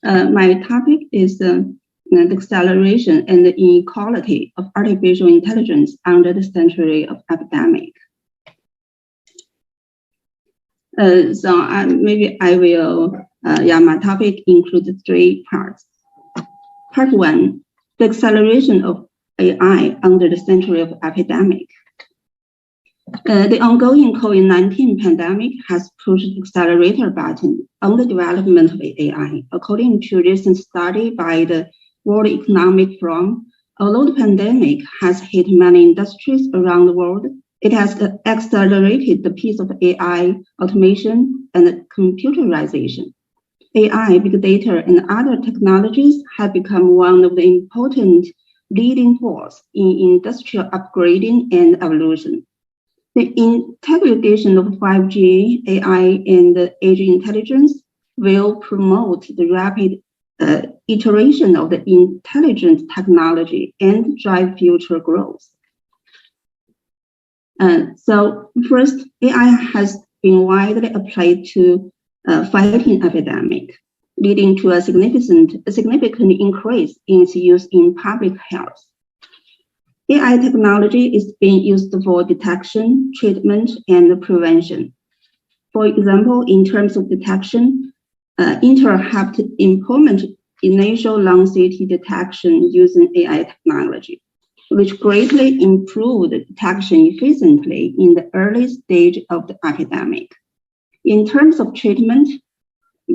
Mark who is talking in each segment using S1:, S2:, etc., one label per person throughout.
S1: My topic is the acceleration and the inequality of artificial intelligence under the century of epidemic. Maybe I will, my topic includes 3 parts. Part 1, the acceleration of AI under the century of epidemic. The ongoing COVID-19 pandemic has pushed the accelerator button on the development of AI. According to a recent study by the World Economic Forum, although the pandemic has hit many industries around the world, it has accelerated the pace of AI, automation, and computerization. AI, big data, and other technologies have become one of the important leading forces in industrial upgrading and evolution. The integration of 5G, AI, and edge intelligence will promote the rapid iteration of the intelligent technology and drive future growth. So first, AI has been widely applied to fighting epidemic, leading to a significant increase in its use in public health. AI technology is being used for detection, treatment, and prevention. For example, in terms of detection, Intel helped implement initial lung CT detection using AI technology, which greatly improved detection efficiently in the early stage of the epidemic. In terms of treatment,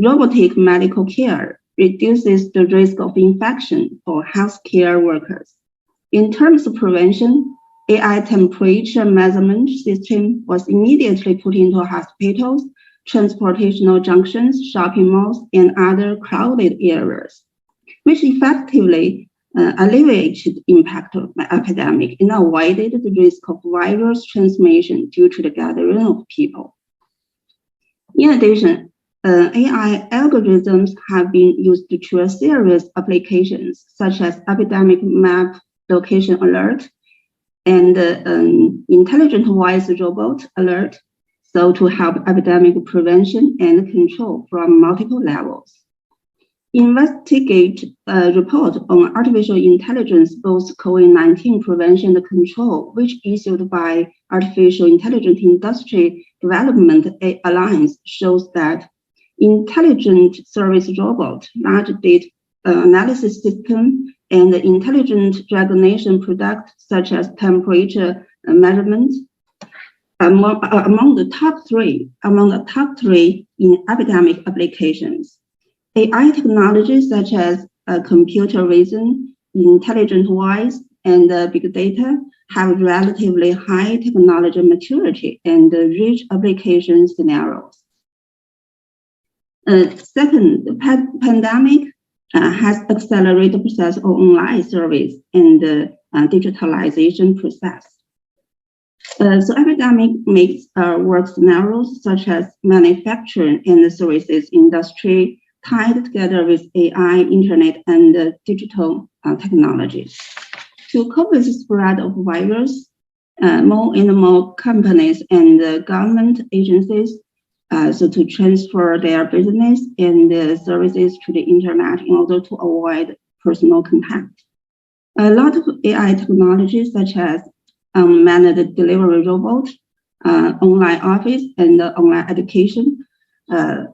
S1: robotic medical care reduces the risk of infection for healthcare workers. In terms of prevention, AI temperature measurement system was immediately put into hospitals, transportational junctions, shopping malls, and other crowded areas, which effectively alleviated the impact of the epidemic and avoided the risk of virus transmission due to the gathering of people. In addition, AI algorithms have been used to a series of applications, such as epidemic map location alert and intelligent voice robot alert, so to help epidemic prevention and control from multiple levels. Investigate report on artificial intelligence, both COVID-19 prevention and control, which issued by Artificial Intelligence Industry Development Alliance, shows that intelligent service robot, large data analysis system, and intelligent recognition products such as temperature measurement among the top three in epidemic applications. AI technologies such as computer vision, intelligent voice, and big data have relatively high technology maturity and rich application scenarios. Second, the pandemic has accelerated the process of online service and digitalization process. So epidemic makes work scenarios such as manufacturing and services industry tied together with AI, internet, and digital technologies. To cope with the spread of virus, more and more companies and government agencies so to transfer their business and services to the internet in order to avoid personal contact. A lot of AI technologies such as unmanned delivery robot, online office, and online education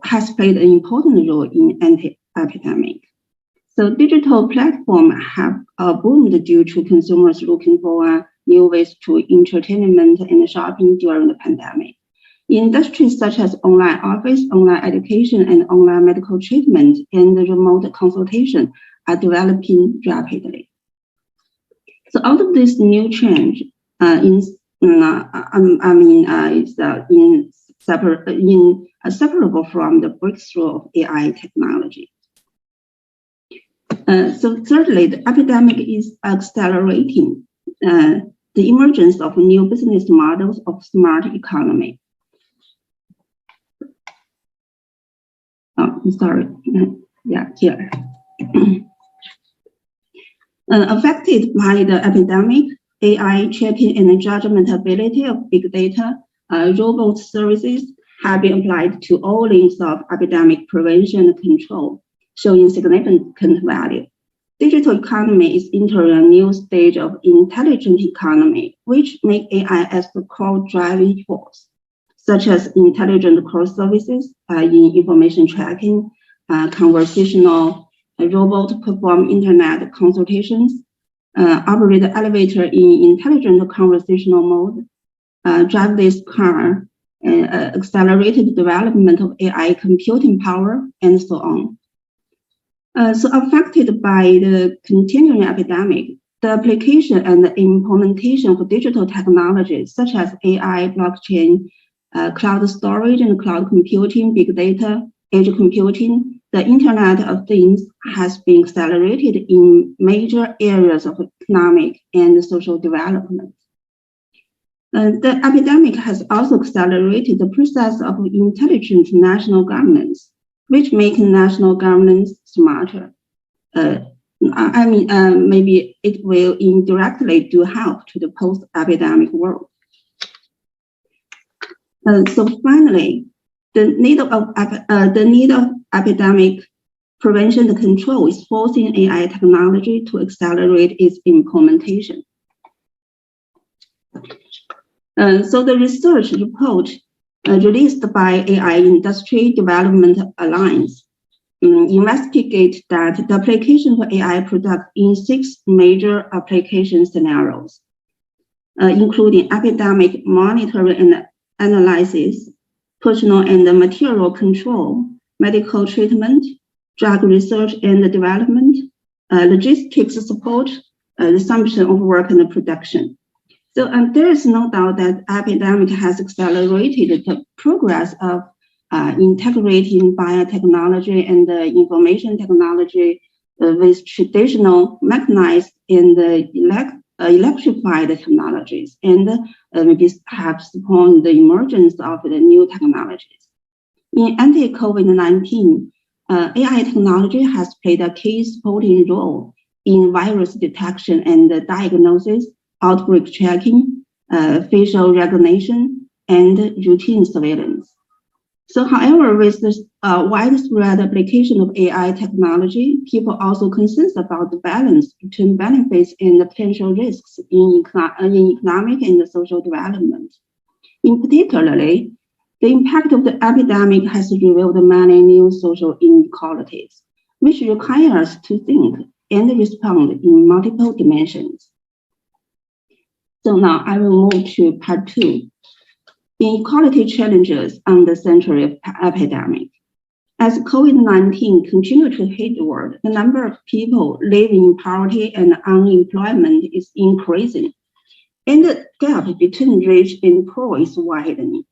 S1: has played an important role in anti-epidemic. So digital platforms have boomed due to consumers looking for new ways to entertainment and shopping during the pandemic. Industries such as online office, online education, and online medical treatment and remote consultation are developing rapidly. So out of this new change, inseparable from the breakthrough of AI technology. So thirdly, the epidemic is accelerating the emergence of new business models of smart economy. Oh, sorry. Yeah, here. Affected by the epidemic, AI tracking and judgment ability of big data, robot services have been applied to all links of epidemic prevention and control. showing significant value. Digital economy is entering a new stage of intelligent economy, which make AI as the core driving force, such as intelligent core services in information tracking, conversational robot perform internet consultations, operate the elevator in intelligent conversational mode, drive this car, accelerated development of AI computing power, and so on. So affected by the continuing epidemic, the application and the implementation of digital technologies such as AI, blockchain, cloud storage and cloud computing, big data, edge computing, the Internet of Things has been accelerated in major areas of economic and social development. The epidemic has also accelerated the process of intelligent national governance, which make national governance smarter. Maybe it will indirectly do help to the post-epidemic world. So finally, the need of epidemic prevention and control is forcing AI technology to accelerate its implementation. So the research report released by AI Industry Development Alliance investigate that the application for AI products in 6 major application scenarios, including epidemic monitoring and analysis, personal and material control, medical treatment, drug research and development, logistics support, resumption of work and production. So there is no doubt that epidemic has accelerated the progress of integrating biotechnology and information technology with traditional mechanized and electrified technologies, and maybe have spawned the emergence of the new technologies. In anti-COVID-19, AI technology has played a key supporting role in virus detection and diagnosis, outbreak tracking, facial recognition, and routine surveillance. So however, with this widespread application of AI technology, people also concerned about the balance between benefits and potential risks in economic and social development. In particularly, the impact of the epidemic has revealed many new social inequalities, which require us to think and respond in multiple dimensions. So now I will move to part 2. Inequality challenges on the century epidemic. As COVID-19 continues to hit the world, the number of people living in poverty and unemployment is increasing, and the gap between rich and poor is widening.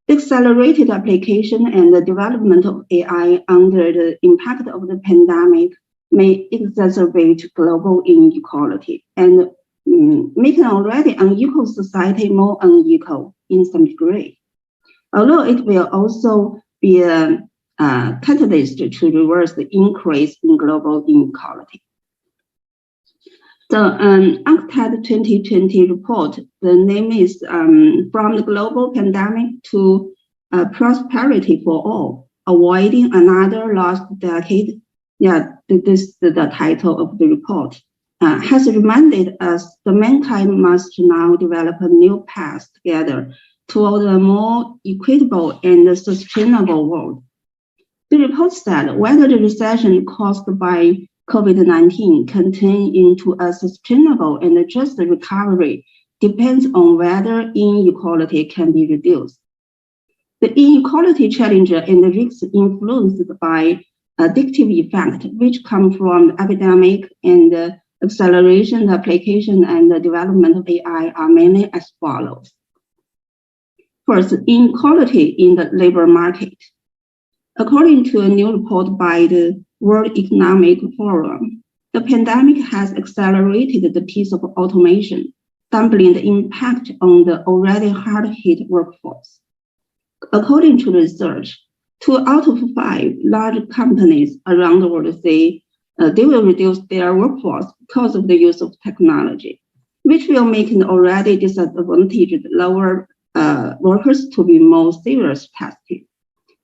S1: The accelerated application and the development of AI under the impact of the pandemic may exacerbate global inequality and make an already unequal society more unequal in some degree. Although it will also be a catalyst to reverse the increase in global inequality. The UNCTAD 2020 report, the name is From the Global Pandemic to Prosperity for All, Avoiding Another Lost Decade. Yeah, this is the title of the report. Has reminded us that mankind must now develop a new path together toward a more equitable and sustainable world. The report said whether the recession caused by COVID-19 can turn into a sustainable and just recovery depends on whether inequality can be reduced. The inequality challenge and the risks influenced by addictive effect, which come from the epidemic and acceleration, the application, and the development of AI are mainly as follows. First, inequality in the labor market. According to a new report by the World Economic Forum, the pandemic has accelerated the pace of automation, doubling the impact on the already hard-hit workforce. According to research, 2 out of 5 large companies around the world say they will reduce their workforce because of the use of technology, which will make the already disadvantaged lower workers to be more seriously tested.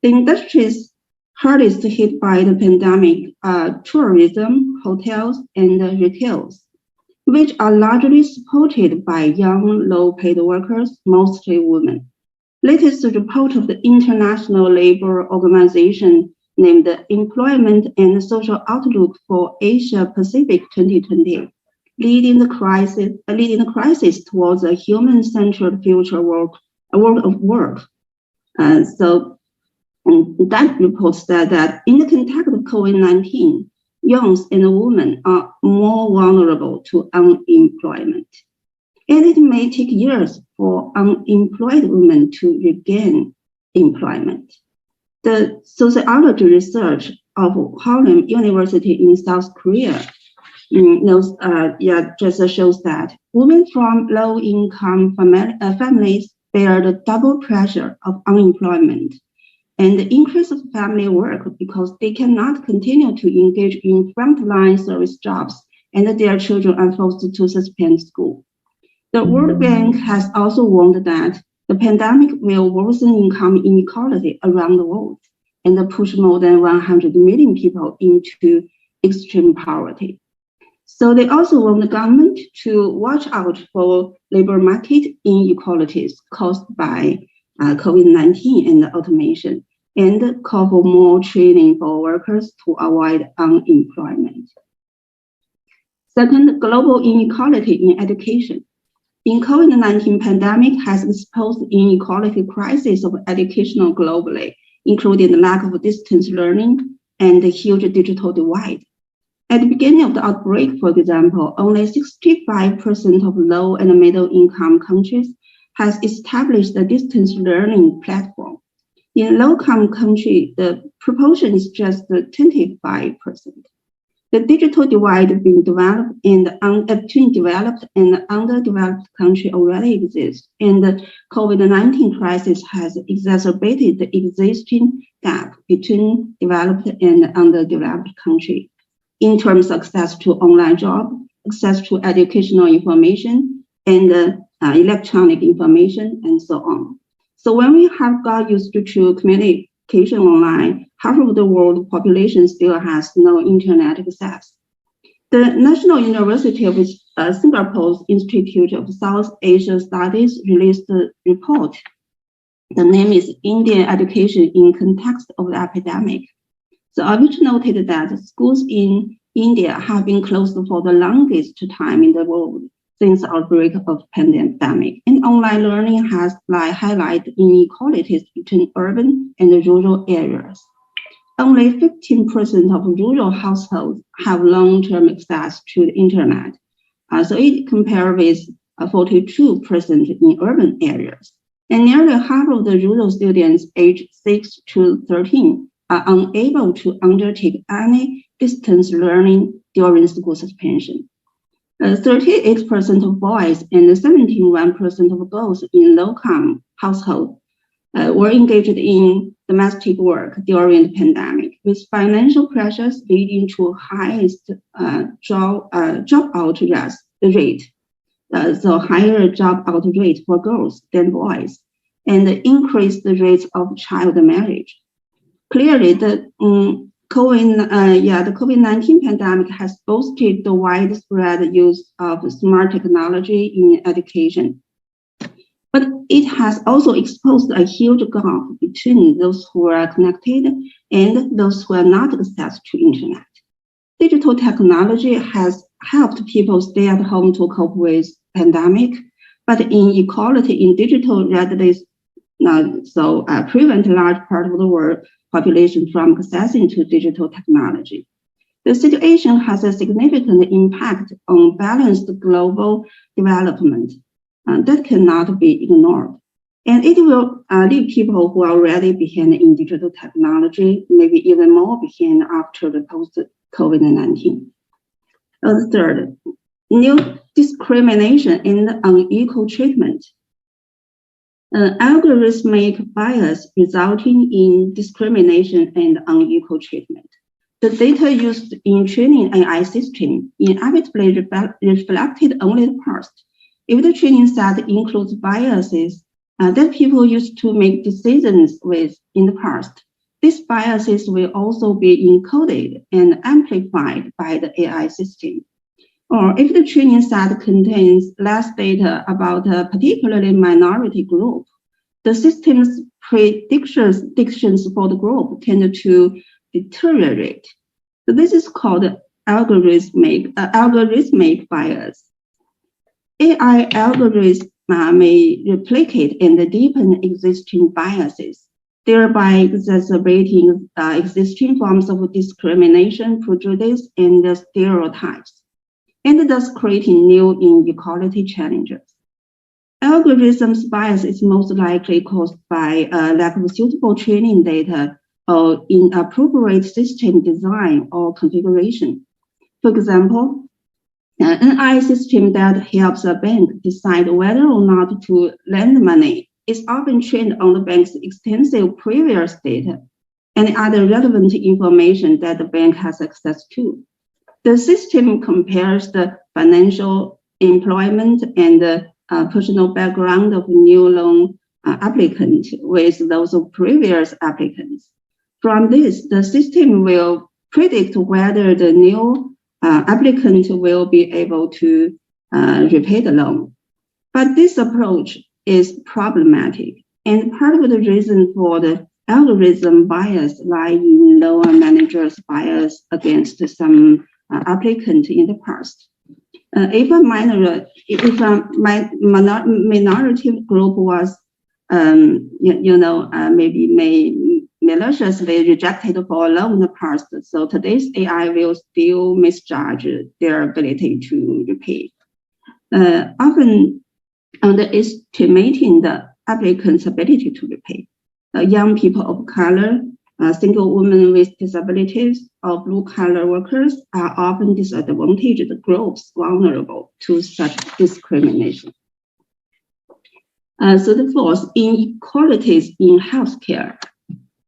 S1: The industries hardest hit by the pandemic are tourism, hotels, and retails, which are largely supported by young, low-paid workers, mostly women. Latest report of the International Labour Organization named the Employment and Social Outlook for Asia Pacific 2020, leading the crisis towards a human-centered future world of work. That report said that in the context of COVID-19, young and women are more vulnerable to unemployment. And it may take years for unemployed women to regain employment. The sociology research of Harlem University in South Korea just shows that women from low-income families bear the double pressure of unemployment and the increase of family work because they cannot continue to engage in frontline service jobs and their children are forced to suspend school. The World Bank has also warned that the pandemic will worsen income inequality around the world and push more than 100 million people into extreme poverty. So they also want the government to watch out for labor market inequalities caused by COVID-19 and automation, and call for more training for workers to avoid unemployment. Second, global inequality in education. In COVID-19 pandemic has exposed inequality crisis of education globally, including the lack of distance learning and the huge digital divide. At the beginning of the outbreak, for example, only 65% of low and middle income countries has established a distance learning platform. In low-income countries, the proportion is just 25%. The digital divide between developed and underdeveloped countries already exists, and the COVID-19 crisis has exacerbated the existing gap between developed and underdeveloped countries in terms of access to online jobs, access to educational information, and electronic information, and so on. So when we have got used to communication online, half of the world population still has no internet access. The National University of Singapore's Institute of South Asia Studies released a report. The name is Indian Education in Context of the Epidemic. So which noted that schools in India have been closed for the longest time in the world since the outbreak of pandemic, and online learning has highlighted inequalities between urban and rural areas. Only 15% of rural households have long-term access to the internet. So it compares with 42% in urban areas. And nearly half of the rural students aged 6 to 13 are unable to undertake any distance learning during school suspension. 38% of boys and 71% of girls in low-income households were engaged in domestic work during the pandemic, with financial pressures leading to highest dropout rate, so higher dropout rate for girls than boys, and increased rates of child marriage. Clearly, the COVID-19 pandemic has boosted the widespread use of smart technology in education. But it has also exposed a huge gap between those who are connected and those who are not access to internet. Digital technology has helped people stay at home to cope with pandemic, but inequality in digital readiness prevent a large part of the world population from accessing to digital technology. The situation has a significant impact on balanced global development that cannot be ignored. And it will leave people who are already behind in digital technology, maybe even more behind after the post-COVID-19. Third, new discrimination and unequal treatment. Algorithmic bias resulting in discrimination and unequal treatment. The data used in training AI system inevitably reflected only the past. If the training set includes biases that people used to make decisions with in the past, These biases will also be encoded and amplified by the AI system. Or if the training set contains less data about a particularly minority group, the system's predictions for the group tend to deteriorate. So this is called algorithmic bias. AI algorithms may replicate and deepen existing biases, thereby exacerbating existing forms of discrimination, prejudice, and stereotypes, and thus creating new inequality challenges. Algorithms bias is most likely caused by a lack of suitable training data or inappropriate system design or configuration. For example, an AI system that helps a bank decide whether or not to lend money is often trained on the bank's extensive previous data and other relevant information that the bank has access to. The system compares the financial, employment, and personal background of new loan applicant with those of previous applicants. From this, the system will predict whether the new applicant will be able to repay the loan. But this approach is problematic, and part of the reason for the algorithm bias lies in loan managers' bias against some applicant in the past. If a minority group was, maybe maliciously rejected for a loan in the past, so today's AI will still misjudge their ability to repay, often underestimating the applicant's ability to repay. Young people of color, single women with disabilities, or blue-collar workers are often disadvantaged groups vulnerable to such discrimination. So the fourth, inequalities in healthcare.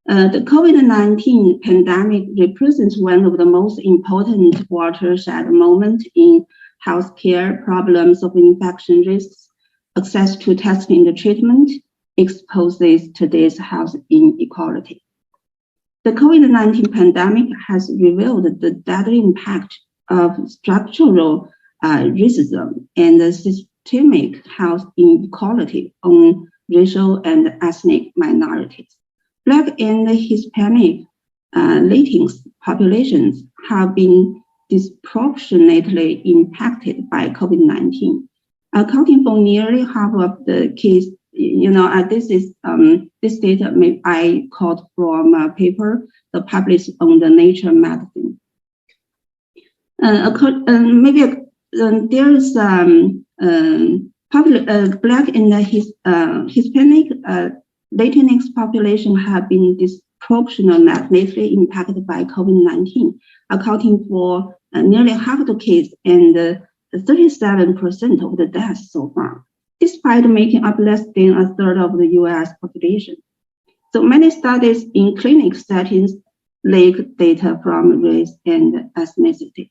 S1: The COVID-19 pandemic represents one of the most important watershed moments in healthcare. Problems of infection risks, access to testing and treatment exposes today's health inequality. The COVID-19 pandemic has revealed the deadly impact of structural racism and the systemic health inequality on racial and ethnic minorities. Black and Hispanic Latinx populations have been disproportionately impacted by COVID-19, accounting for nearly half of the cases. This data I caught from a paper published on the Nature magazine. There is Black and Hispanic Latinx population have been disproportionately impacted by COVID-19, accounting for nearly half the case and 37% of the deaths so far, despite making up less than a third of the US population. So many studies in clinic settings lack data from race and ethnicity.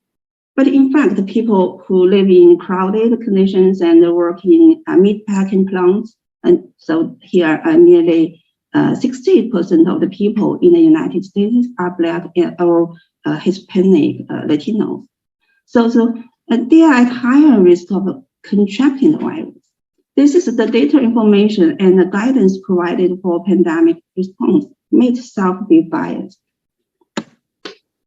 S1: But in fact, people who live in crowded conditions and work in meatpacking plants, and so here nearly 60% of the people in the United States are Black or Hispanic Latinos. So they are at higher risk of contracting the virus. This is the data information and the guidance provided for pandemic response may itself be biased.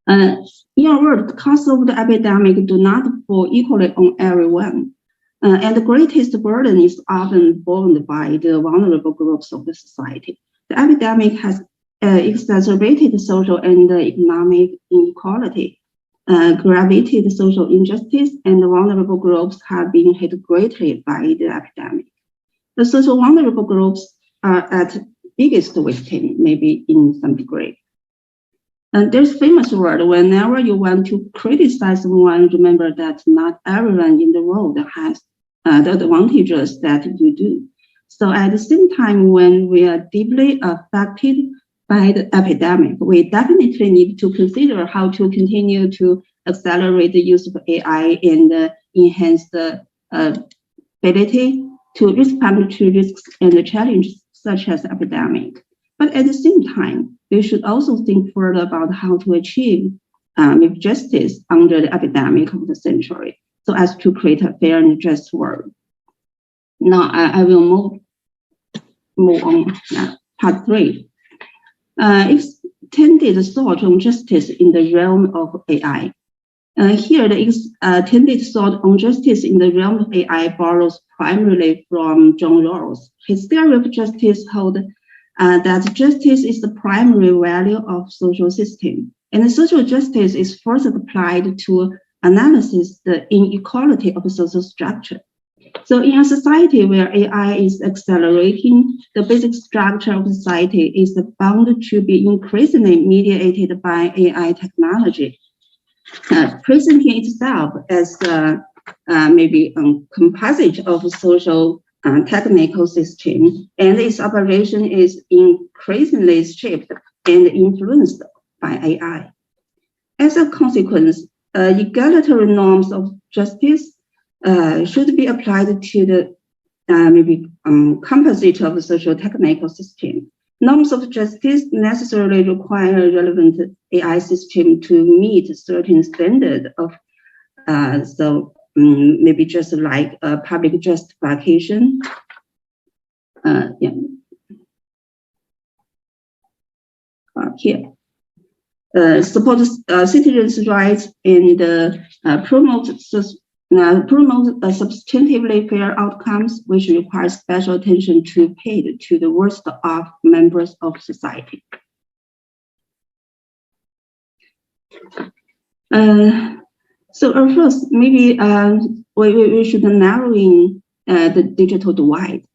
S1: In a word, the costs of the epidemic do not fall equally on everyone. And the greatest burden is often borne by the vulnerable groups of the society. The epidemic has exacerbated social and economic inequality, aggravated social injustice, and vulnerable groups have been hit greatly by the epidemic. The social vulnerable groups are at biggest victim, maybe in some degree. And there's famous word, whenever you want to criticize someone, remember that not everyone in the world has the advantages that you do. So at the same time, when we are deeply affected by the epidemic, we definitely need to consider how to continue to accelerate the use of AI and enhance the ability to respond to risks and challenges such as epidemic. But at the same time, we should also think further about how to achieve justice under the epidemic of the century, so as to create a fair and just world. Now I will move on part 3. Extended thought on justice in the realm of AI. Here, the extended thought on justice in the realm of AI borrows primarily from John Rawls. His theory of justice holds that justice is the primary value of social system, and social justice is first applied to analysis the inequality of social structure. So in a society where AI is accelerating, the basic structure of society is bound to be increasingly mediated by AI technology, presenting itself as maybe a composite of social technical system, and its operation is increasingly shaped and influenced by AI. As a consequence, egalitarian norms of justice should be applied to the composite of social technical system. Norms of justice necessarily require a relevant AI system to meet certain standard of maybe just like public justification. Here. Support citizens' rights and promote substantively fair outcomes, which require special attention to be paid to the worst of members of society. So first, maybe we should narrow in the digital divide.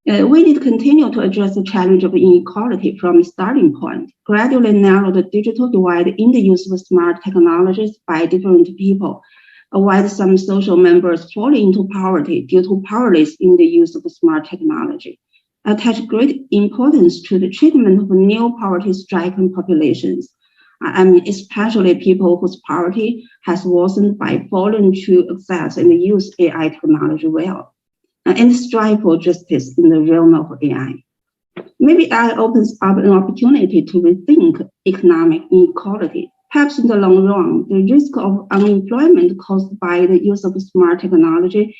S1: We need to continue to address the challenge of inequality from the starting point, gradually narrow the digital divide in the use of smart technologies by different people, while some social members fall into poverty due to powerlessness in the use of smart technology. Attach great importance to the treatment of new poverty-stricken populations. Especially people whose poverty has worsened by failing to access and use AI technology well, and strive for justice in the realm of AI. Maybe AI opens up an opportunity to rethink economic inequality. Perhaps in the long run, the risk of unemployment caused by the use of smart technology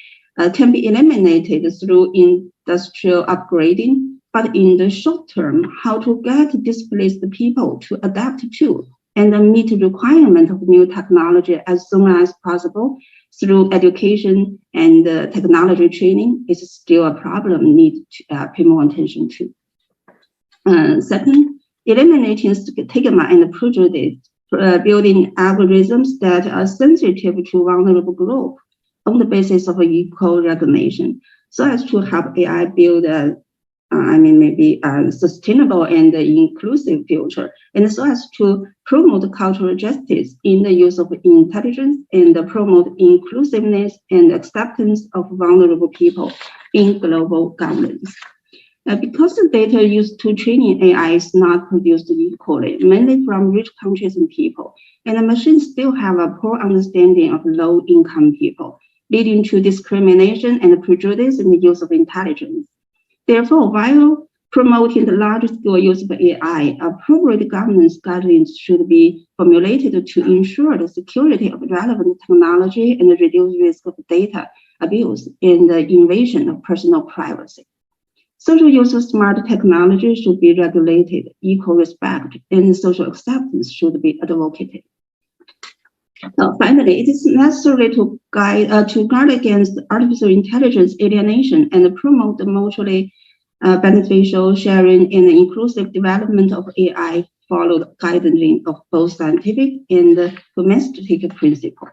S1: can be eliminated through industrial upgrading. But in the short term, how to get displaced people to adapt to and meet the requirement of new technology as soon as possible through education and technology training is still a problem need to pay more attention to. Second, eliminating stigma and prejudice, building algorithms that are sensitive to vulnerable groups on the basis of equal recognition, so as to help AI build a sustainable and inclusive future, and so as to promote cultural justice in the use of intelligence and promote inclusiveness and acceptance of vulnerable people in global governance. Because the data used to training AI is not produced equally, mainly from rich countries and people, and the machines still have a poor understanding of low-income people, leading to discrimination and prejudice in the use of intelligence. Therefore, while promoting the large-scale use of AI, appropriate governance guidelines should be formulated to ensure the security of relevant technology and reduce risk of data abuse and the invasion of personal privacy. Social use of smart technology should be regulated, equal respect and social acceptance should be advocated. Finally, it is necessary to guard against artificial intelligence alienation and promote the mutually beneficial sharing and inclusive development of AI, followed guidelines of both scientific and humanistic principles.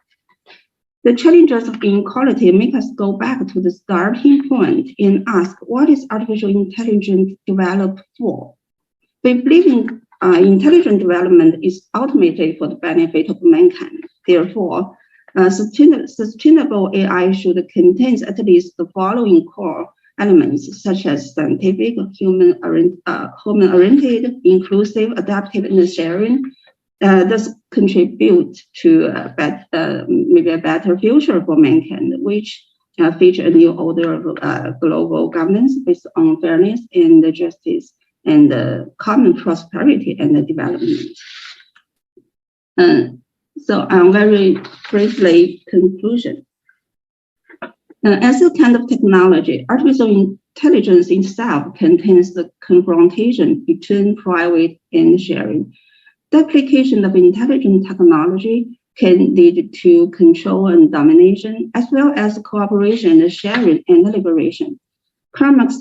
S1: The challenges of inequality make us go back to the starting point and ask, what is artificial intelligence developed for? We believe in intelligent development is ultimately for the benefit of mankind. Therefore, sustainable AI should contain at least the following core elements, such as scientific, human-oriented, inclusive, adaptive, and sharing. Thus contribute to maybe a better future for mankind, which feature a new order of global governance based on fairness and justice, and common prosperity and development. So I'm very briefly conclusion. As a kind of technology, artificial intelligence itself contains the confrontation between private and sharing. The application of intelligent technology can lead to control and domination, as well as cooperation, sharing, and liberation. Karl Marx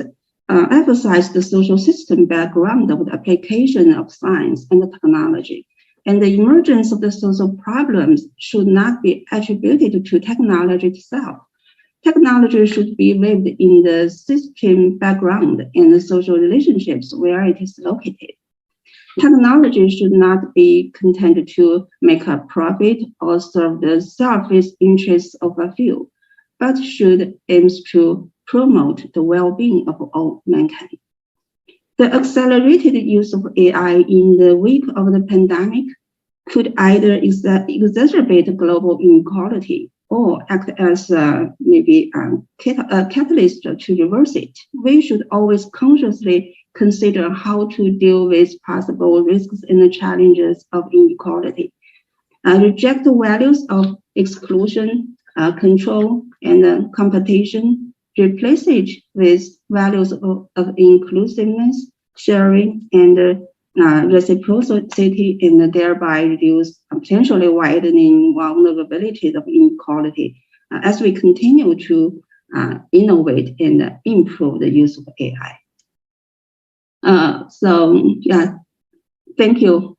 S1: emphasized the social system background of the application of science and technology, and the emergence of the social problems should not be attributed to technology itself. Technology should be lived in the system background and the social relationships where it is located. Technology should not be content to make a profit or serve the selfish interests of a few, but should aim to promote the well-being of all mankind. The accelerated use of AI in the wake of the pandemic could either exacerbate global inequality or act as maybe a catalyst to reverse it. We should always consciously consider how to deal with possible risks and challenges of inequality. Reject the values of exclusion, control, and competition. Replace it with values of inclusiveness, sharing, and reciprocity, and thereby reduce potentially widening vulnerabilities of inequality as we continue to innovate and improve the use of AI. So yeah, thank you